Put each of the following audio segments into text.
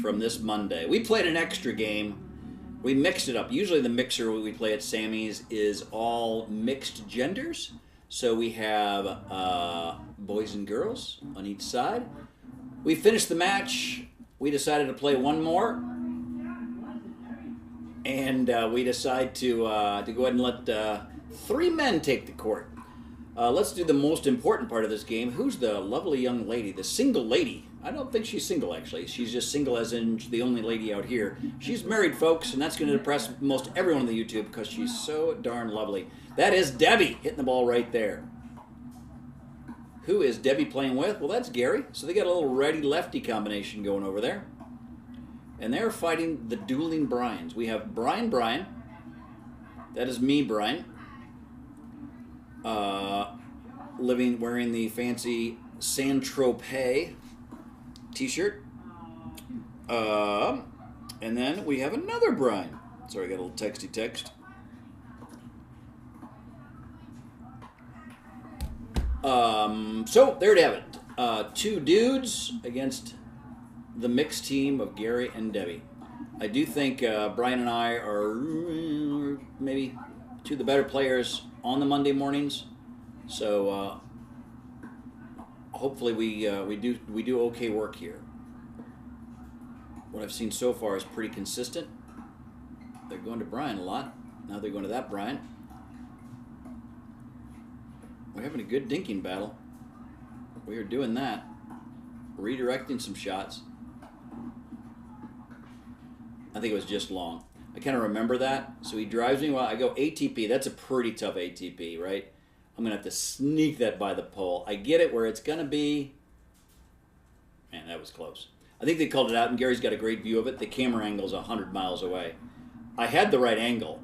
from this Monday. We played an extra game. We mixed it up. Usually the mixer we play at Sammy's is all mixed genders. So we have boys and girls on each side. We finished the match. We decided to play one more. And we decide to go ahead and let 3 men take the court. Let's do the most important part of this game. Who's the lovely young lady, the single lady? I don't think she's single, actually. She's just single as in the only lady out here. She's married, folks, and that's going to depress most everyone on the YouTube because she's so darn lovely. That is Debbie hitting the ball right there. Who is Debbie playing with? Well, that's Gary. So they got a little righty-lefty combination going over there. And they're fighting the dueling Bryans. We have Brian. That is me, Brian. Wearing the fancy Saint-Tropez t-shirt. And then we have another Brian. Sorry, I got a little texty text. So there you have it. 2 dudes against the mixed team of Gary and Debbie. I do think Brian and I are maybe 2 of the better players on the Monday mornings. So hopefully we do okay work here. What I've seen so far is pretty consistent. They're going to Brian a lot. Now they're going to that Brian. We're having a good dinking battle. We are doing that. Redirecting some shots. I think it was just long. I kind of remember that. So he drives me while I go ATP. That's a pretty tough ATP, right? I'm going to have to sneak that by the pole. I get it where it's going to be. Man, that was close. I think they called it out, and Gary's got a great view of it. The camera angle is 100 miles away. I had the right angle.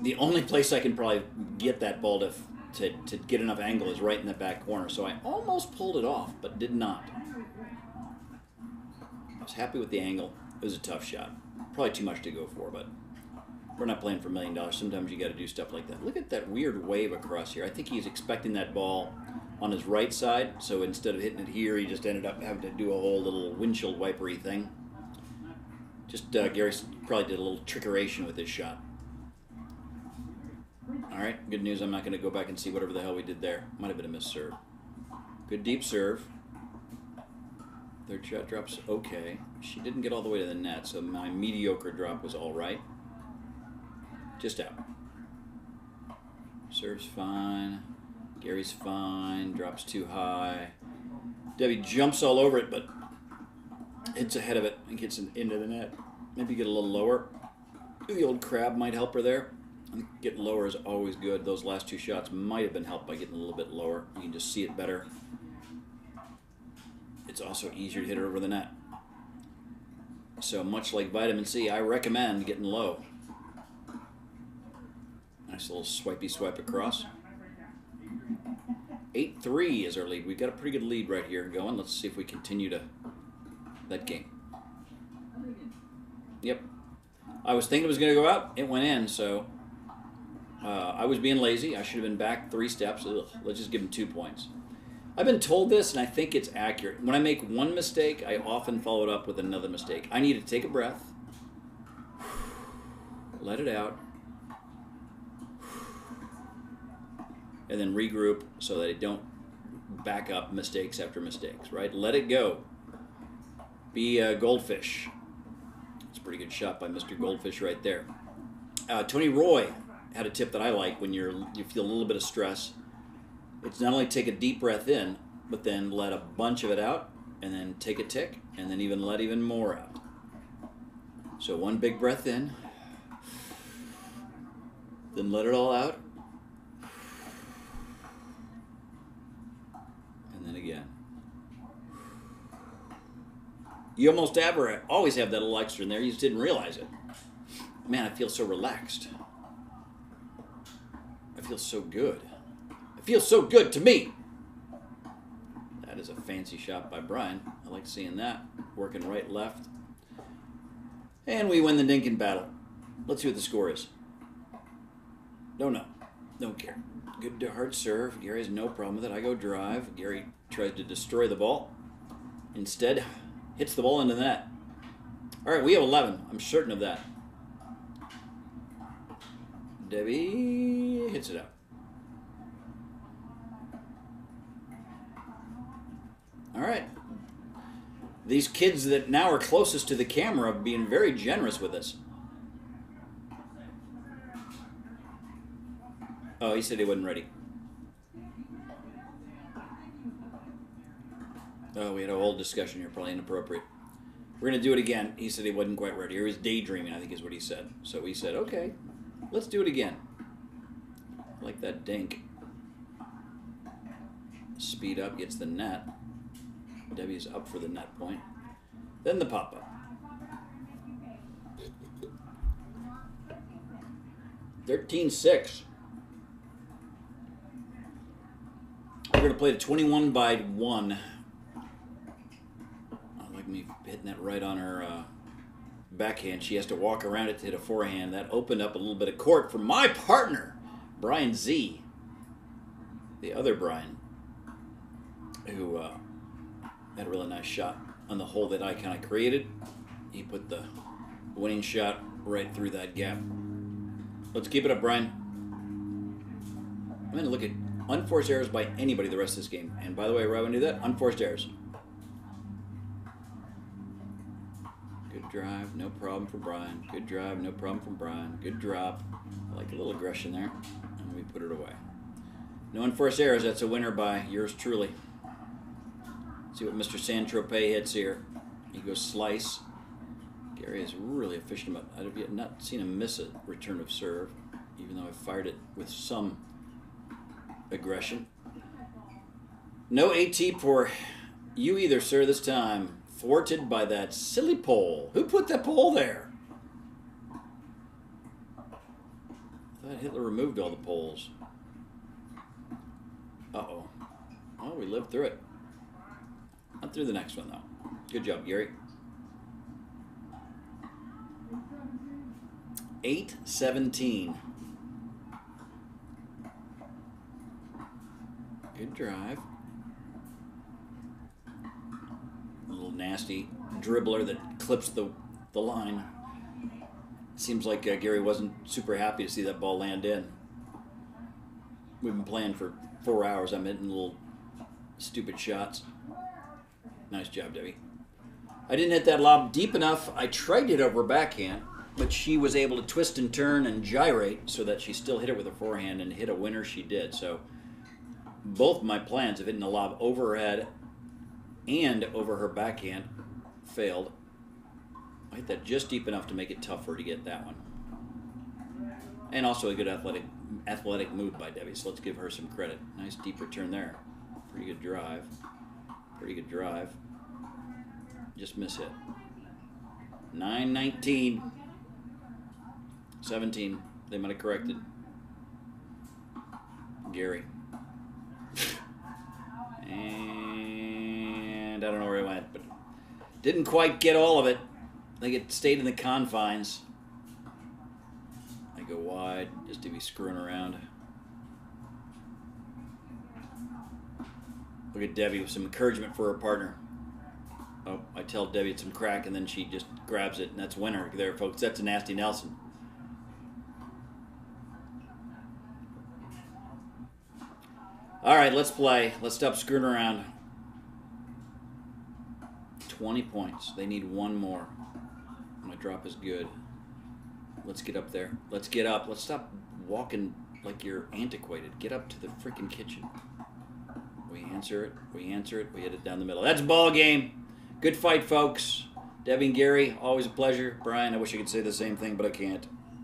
The only place I can probably get that ball to get enough angle is right in the back corner. So I almost pulled it off, but did not. I was happy with the angle. It was a tough shot. Probably too much to go for, but we're not playing for $1 million. Sometimes you got to do stuff like that. Look at that weird wave across here. I think he's expecting that ball on his right side, so instead of hitting it here, he just ended up having to do a whole little windshield wipery thing. Just Gary probably did a little trickeration with his shot. All right, good news. I'm not going to go back and see whatever the hell we did there. Might have been a missed serve. Good deep serve. Third shot drops okay. She didn't get all the way to the net, so my mediocre drop was all right. Just out. Serves fine. Gary's fine. Drops too high. Debbie jumps all over it, but hits ahead of it and gets into the net. Maybe get a little lower. The old crab might help her there. I think getting lower is always good. Those last 2 shots might have been helped by getting a little bit lower. You can just see it better. It's also easier to hit it over the net. So much like vitamin C, I recommend getting low. Nice little swipey swipe across. 8-3 is our lead. We've got a pretty good lead right here going. Let's see if we continue that game. Yep. I was thinking it was going to go out. It went in, so I was being lazy. I should have been back 3 steps. Ugh, let's just give him 2 points. I've been told this, and I think it's accurate. When I make one mistake, I often follow it up with another mistake. I need to take a breath, let it out, and then regroup so that I don't back up mistakes after mistakes, right? Let it go. Be a goldfish. It's a pretty good shot by Mr. Goldfish right there. Tony Roy had a tip that I like when you feel a little bit of stress. It's not only take a deep breath in, but then let a bunch of it out, and then take a tick, and then let even more out. So 1 big breath in, then let it all out, and then again. You almost always have that little extra in there. You just didn't realize it. Man, I feel so relaxed. I feel so good. It feels so good to me. That is a fancy shot by Brian. I like seeing that. Working right, left. And we win the dinking battle. Let's see what the score is. Don't know. Don't care. Good to hard serve. Gary has no problem with it. I go drive. Gary tries to destroy the ball. Instead, hits the ball into the net. All right, we have 11. I'm certain of that. Debbie hits it out. All right. These kids that now are closest to the camera are being very generous with us. Oh, he said he wasn't ready. Oh, we had a whole discussion here, probably inappropriate. We're going to do it again. He said he wasn't quite ready. Or he was daydreaming, I think is what he said. So we said, okay, let's do it again. I like that dink. Speed up, gets the net. Debbie's up for the net point. Then the pop-up. 13-6. We're going to play the 21 by 1. I like me hitting that right on her backhand. She has to walk around it to hit a forehand. That opened up a little bit of court for my partner, Brian Z. The other Brian, who had a really nice shot on the hole that I kind of created. He put the winning shot right through that gap. Let's keep it up, Brian. I'm going to look at unforced errors by anybody the rest of this game. And by the way, right when I do that, unforced errors. Good drive, no problem for Brian. Good drive, no problem from Brian. Good drop. I like a little aggression there. And we put it away. No unforced errors. That's a winner by yours truly. See what Mr. Saint-Tropez hits here. He goes slice. Gary is really efficient about it. I've not seen him miss a return of serve, even though I fired it with some aggression. No AT for you either, sir, this time. Thwarted by that silly pole. Who put that pole there? I thought Hitler removed all the poles. Uh-oh. Oh, we lived through it. Not through the next one, though. Good job, Gary. 8-17. Good drive. A little nasty dribbler that clips the line. Seems like Gary wasn't super happy to see that ball land in. We've been playing for 4 hours. I'm hitting little stupid shots. Nice job, Debbie. I didn't hit that lob deep enough. I tried it over backhand, but she was able to twist and turn and gyrate so that she still hit it with her forehand and hit a winner she did. So both my plans of hitting a lob over her head and over her backhand failed. I hit that just deep enough to make it tough for her to get that one. And also a good athletic move by Debbie, so let's give her some credit. Nice deep return there. Pretty good drive. Pretty good drive. Just miss hit. 9-19. 17. They might have corrected. Gary. And I don't know where he went, but didn't quite get all of it. I think it stayed in the confines. I go wide just to be screwing around. Look at Debbie with some encouragement for her partner. Oh, I tell Debbie it's some crack, and then she just grabs it, and that's winner there, folks. That's a nasty Nelson. All right, let's play. Let's stop screwing around. 20 points. They need one more. My drop is good. Let's get up there. Let's get up. Let's stop walking like you're antiquated. Get up to the freaking kitchen. We answer it. We answer it. We hit it down the middle. That's ball game. Good fight, folks. Debbie and Gary, always a pleasure. Brian, I wish I could say the same thing, but I can't.